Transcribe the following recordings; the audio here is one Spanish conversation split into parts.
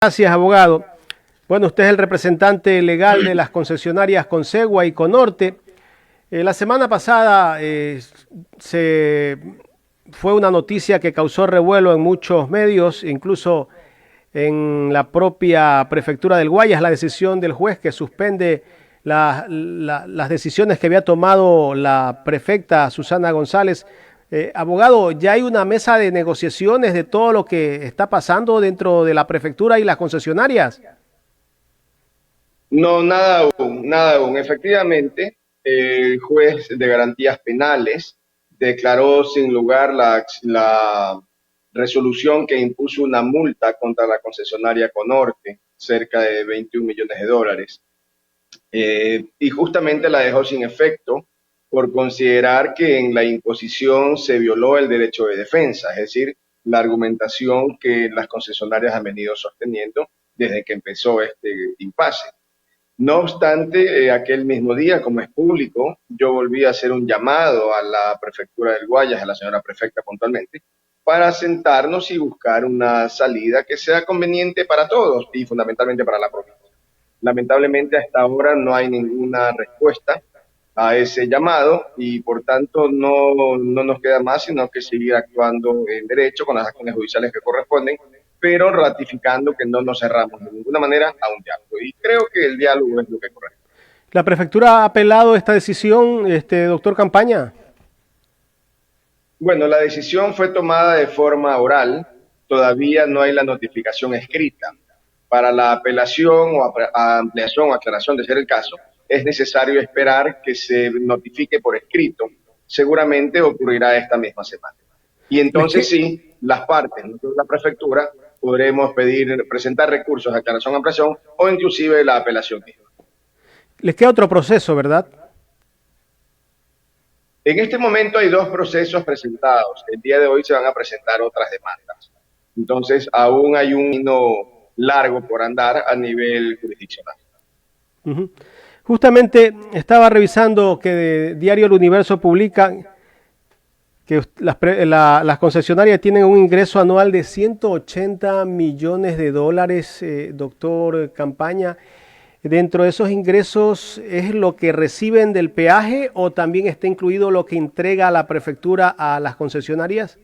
Gracias, abogado. Bueno, usted es el representante legal de las concesionarias Consegua y Conorte. La semana pasada fue una noticia que causó revuelo en muchos medios, incluso en la propia prefectura del Guayas, la decisión del juez que suspende las decisiones que había tomado la prefecta Susana González. Abogado, ¿ya hay una mesa de negociaciones de todo lo que está pasando dentro de la prefectura y las concesionarias? No, nada aún, nada aún. Efectivamente, el juez de garantías penales declaró sin lugar la resolución que impuso una multa contra la concesionaria Conorte, cerca de 21 millones de dólares. Y justamente la dejó sin efecto por considerar que en la imposición se violó el derecho de defensa, es decir, la argumentación que las concesionarias han venido sosteniendo desde que empezó este impasse. No obstante, aquel mismo día, como es público, yo volví a hacer un llamado a la prefectura del Guayas, a la señora prefecta puntualmente, para sentarnos y buscar una salida que sea conveniente para todos y fundamentalmente para la provincia. Lamentablemente hasta ahora no hay ninguna respuesta a ese llamado y por tanto no nos queda más sino que seguir actuando en derecho con las acciones judiciales que corresponden, pero ratificando que no nos cerramos de ninguna manera a un diálogo. Y creo que el diálogo es lo que corresponde. ¿La prefectura ha apelado esta decisión, doctor Campaña? Bueno, la decisión fue tomada de forma oral, todavía no hay la notificación escrita. Para la apelación o ampliación o aclaración de ser el caso, es necesario esperar que se notifique por escrito. Seguramente ocurrirá esta misma semana. Y entonces sí, las partes, nosotros la prefectura, podremos presentar recursos de aclaración, ampliación o inclusive la apelación. Les queda otro proceso, ¿verdad? En este momento hay dos procesos presentados. El día de hoy se van a presentar otras demandas. Entonces, aún hay un camino largo por andar a nivel jurisdiccional. Uh-huh. Justamente estaba revisando que Diario El Universo publica que las concesionarias tienen un ingreso anual de 180 millones de dólares, doctor Campaña. ¿Dentro de esos ingresos es lo que reciben del peaje o también está incluido lo que entrega la prefectura a las concesionarias?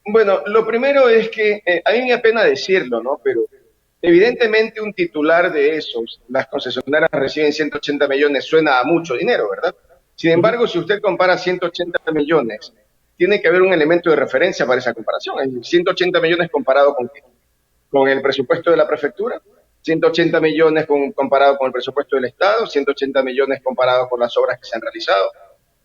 Bueno, lo primero es que a mí me apena decirlo, ¿no? Pero evidentemente un titular de esos, las concesionarias reciben 180 millones, suena a mucho dinero, ¿verdad? Sin embargo, si usted compara 180 millones, tiene que haber un elemento de referencia para esa comparación. 180 millones comparado con ¿qué? Con el presupuesto de la prefectura, 180 millones comparado con el presupuesto del Estado, 180 millones comparado con las obras que se han realizado.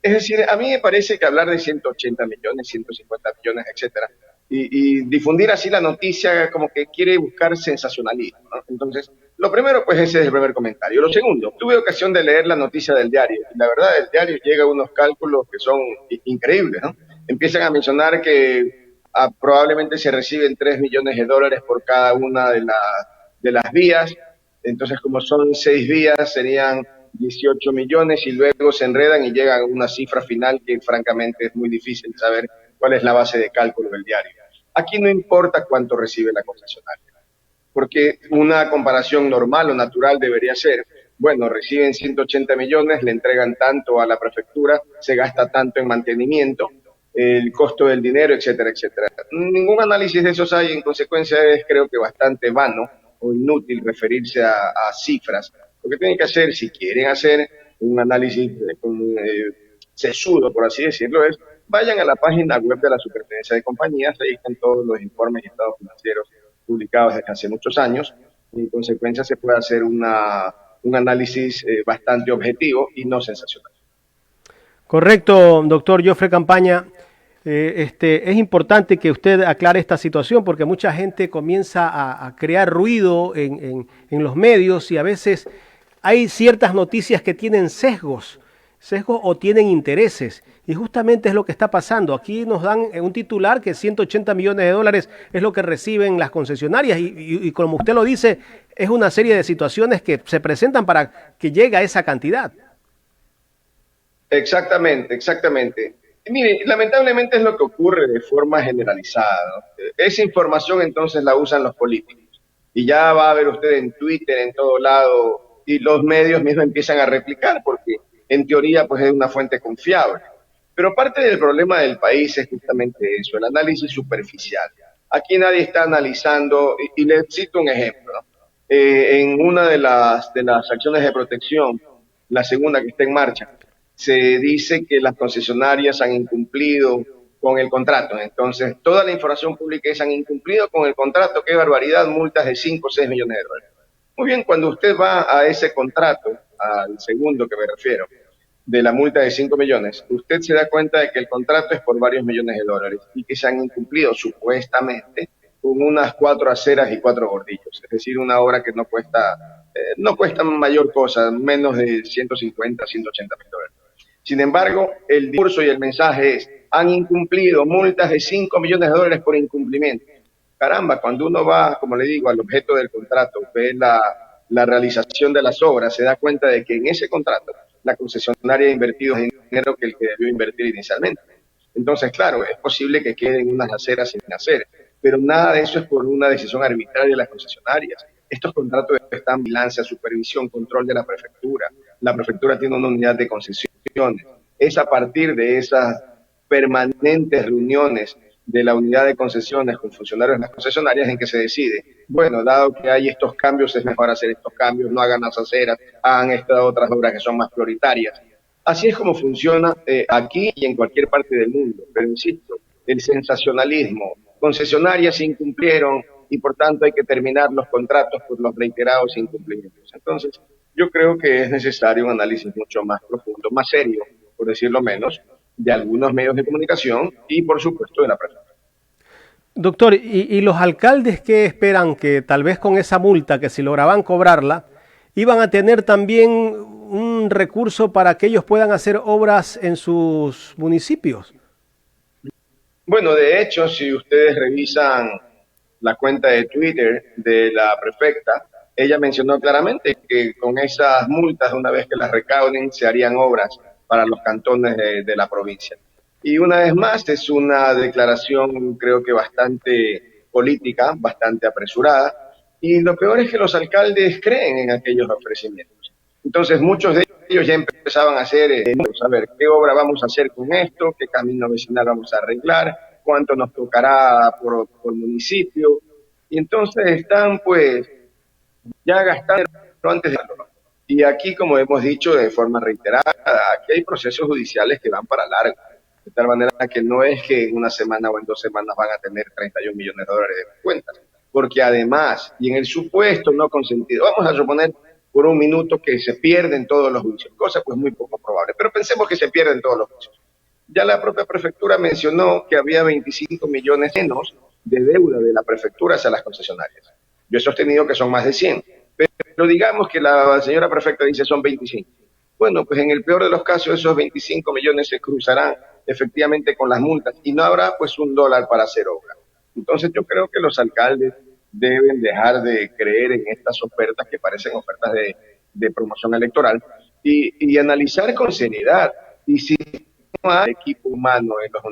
Es decir, a mí me parece que hablar de 180 millones, 150 millones, etcétera, y difundir así la noticia como que quiere buscar sensacionalismo, ¿no? Entonces, lo primero, pues ese es el primer comentario. Lo segundo, tuve ocasión de leer la noticia del diario, y la verdad, el diario llega a unos cálculos que son increíbles, ¿no? Empiezan a mencionar que probablemente se reciben 3 millones de dólares por cada una de las vías, entonces como son 6 vías serían 18 millones y luego se enredan y llegan a una cifra final que francamente es muy difícil saber cuál es la base de cálculo del diario. Aquí no importa cuánto recibe la concesionaria, porque una comparación normal o natural debería ser, bueno, reciben 180 millones, le entregan tanto a la prefectura, se gasta tanto en mantenimiento, el costo del dinero, etcétera, etcétera. Ningún análisis de esos hay, en consecuencia es creo que bastante vano o inútil referirse a cifras. Lo que tienen que hacer, si quieren hacer un análisis sesudo, por así decirlo, es vayan a la página web de la Superintendencia de Compañías, ahí están todos los informes y estados financieros publicados desde hace muchos años, y en consecuencia se puede hacer un análisis bastante objetivo y no sensacional. Correcto, doctor Jofre Campaña. Es importante que usted aclare esta situación porque mucha gente comienza a crear ruido en los medios y a veces hay ciertas noticias que tienen sesgos o tienen intereses y justamente es lo que está pasando. Aquí nos dan un titular que 180 millones de dólares es lo que reciben las concesionarias y como usted lo dice, es una serie de situaciones que se presentan para que llegue a esa cantidad. Exactamente, exactamente. Mire, lamentablemente es lo que ocurre de forma generalizada, ¿no? Esa información entonces la usan los políticos. Y ya va a ver usted en Twitter, en todo lado, y los medios mismos empiezan a replicar, porque en teoría pues es una fuente confiable. Pero parte del problema del país es justamente eso, el análisis superficial. Aquí nadie está analizando, y le cito un ejemplo, ¿no? En una de las acciones de protección, la segunda que está en marcha, se dice que las concesionarias han incumplido con el contrato. Entonces, toda la información pública es han incumplido con el contrato, qué barbaridad, multas de 5 o 6 millones de dólares. Muy bien, cuando usted va a ese contrato, al segundo que me refiero, de la multa de 5 millones, usted se da cuenta de que el contrato es por varios millones de dólares y que se han incumplido supuestamente con unas 4 aceras y 4 bordillos, es decir, una obra que no cuesta mayor cosa, menos de 150, 180 mil dólares. Sin embargo, el discurso y el mensaje es, han incumplido multas de 5 millones de dólares por incumplimiento. Caramba, cuando uno va, como le digo, al objeto del contrato, ve la realización de las obras, se da cuenta de que en ese contrato la concesionaria ha invertido más dinero que el que debió invertir inicialmente. Entonces, claro, es posible que queden unas aceras sin hacer, pero nada de eso es por una decisión arbitraria de las concesionarias. Estos contratos están en vigilancia, supervisión, control de la prefectura. La prefectura tiene una unidad de concesiones. Es a partir de esas permanentes reuniones de la unidad de concesiones con funcionarios de las concesionarias en que se decide, bueno, dado que hay estos cambios, es mejor hacer estos cambios, no hagan las aceras, hagan estas otras obras que son más prioritarias. Así es como funciona aquí y en cualquier parte del mundo. Pero insisto, el sensacionalismo, concesionarias incumplieron y por tanto hay que terminar los contratos por los reiterados incumplimientos. Entonces, yo creo que es necesario un análisis mucho más profundo, más serio, por decirlo menos, de algunos medios de comunicación y, por supuesto, de la prensa. Doctor, ¿y los alcaldes qué esperan? Que tal vez con esa multa, que si lograban cobrarla, iban a tener también un recurso para que ellos puedan hacer obras en sus municipios. Bueno, de hecho, si ustedes revisan la cuenta de Twitter de la prefecta, ella mencionó claramente que con esas multas, una vez que las recauden, se harían obras para los cantones de la provincia. Y una vez más, es una declaración creo que bastante política, bastante apresurada, y lo peor es que los alcaldes creen en aquellos ofrecimientos. Entonces muchos de ellos ya empezaban a hacer, a ver, qué obra vamos a hacer con esto, qué camino vecinal vamos a arreglar, cuánto nos tocará por municipio, y entonces están pues ya gastando antes de hacerlo. Y aquí, como hemos dicho de forma reiterada, aquí hay procesos judiciales que van para largo, de tal manera que no es que en una semana o en 2 semanas van a tener 31 millones de dólares de cuentas, porque además, y en el supuesto no consentido, vamos a suponer por un minuto que se pierden todos los juicios, cosa pues muy poco probable, pero pensemos que se pierden todos los juicios. Ya la propia prefectura mencionó que había 25 millones menos de deuda de la prefectura hacia las concesionarias. Yo he sostenido que son más de 100, pero digamos que la señora prefecta dice son 25. Bueno, pues en el peor de los casos esos 25 millones se cruzarán efectivamente con las multas y no habrá pues $1 para hacer obra. Entonces yo creo que los alcaldes deben dejar de creer en estas ofertas que parecen ofertas de promoción electoral y analizar con seriedad. Y si no hay equipo humano en los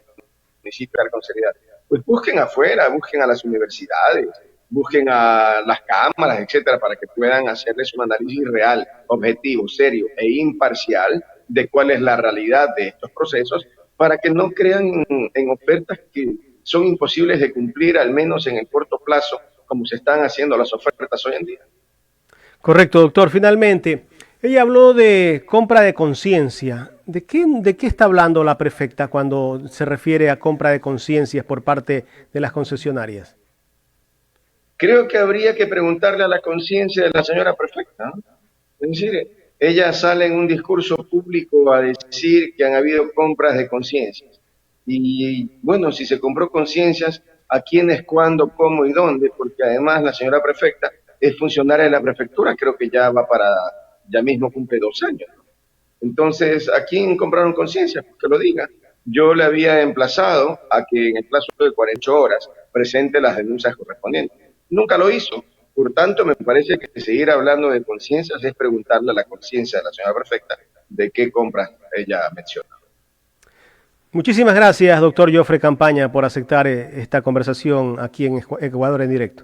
municipios con seriedad, pues busquen afuera, busquen a las universidades, busquen a las cámaras, etcétera, para que puedan hacerles un análisis real, objetivo, serio e imparcial de cuál es la realidad de estos procesos, para que no crean en ofertas que son imposibles de cumplir, al menos en el corto plazo, como se están haciendo las ofertas hoy en día. Correcto, doctor. Finalmente, ella habló de compra de conciencia. ¿De qué está hablando la prefecta cuando se refiere a compra de conciencias por parte de las concesionarias? Creo que habría que preguntarle a la conciencia de la señora prefecta, ¿no? Es decir, ella sale en un discurso público a decir que han habido compras de conciencias. Y bueno, si se compró conciencias, ¿a quiénes, cuándo, cómo y dónde? Porque además la señora prefecta es funcionaria de la prefectura, creo que ya va para, ya mismo cumple 2 años, ¿no? Entonces, ¿a quién compraron conciencia? Pues que lo diga. Yo le había emplazado a que en el plazo de 48 horas presente las denuncias correspondientes. Nunca lo hizo. Por tanto, me parece que seguir hablando de conciencias es preguntarle a la conciencia de la señora prefecta de qué compras ella menciona. Muchísimas gracias, doctor Jofre Campaña, por aceptar esta conversación aquí en Ecuador en directo.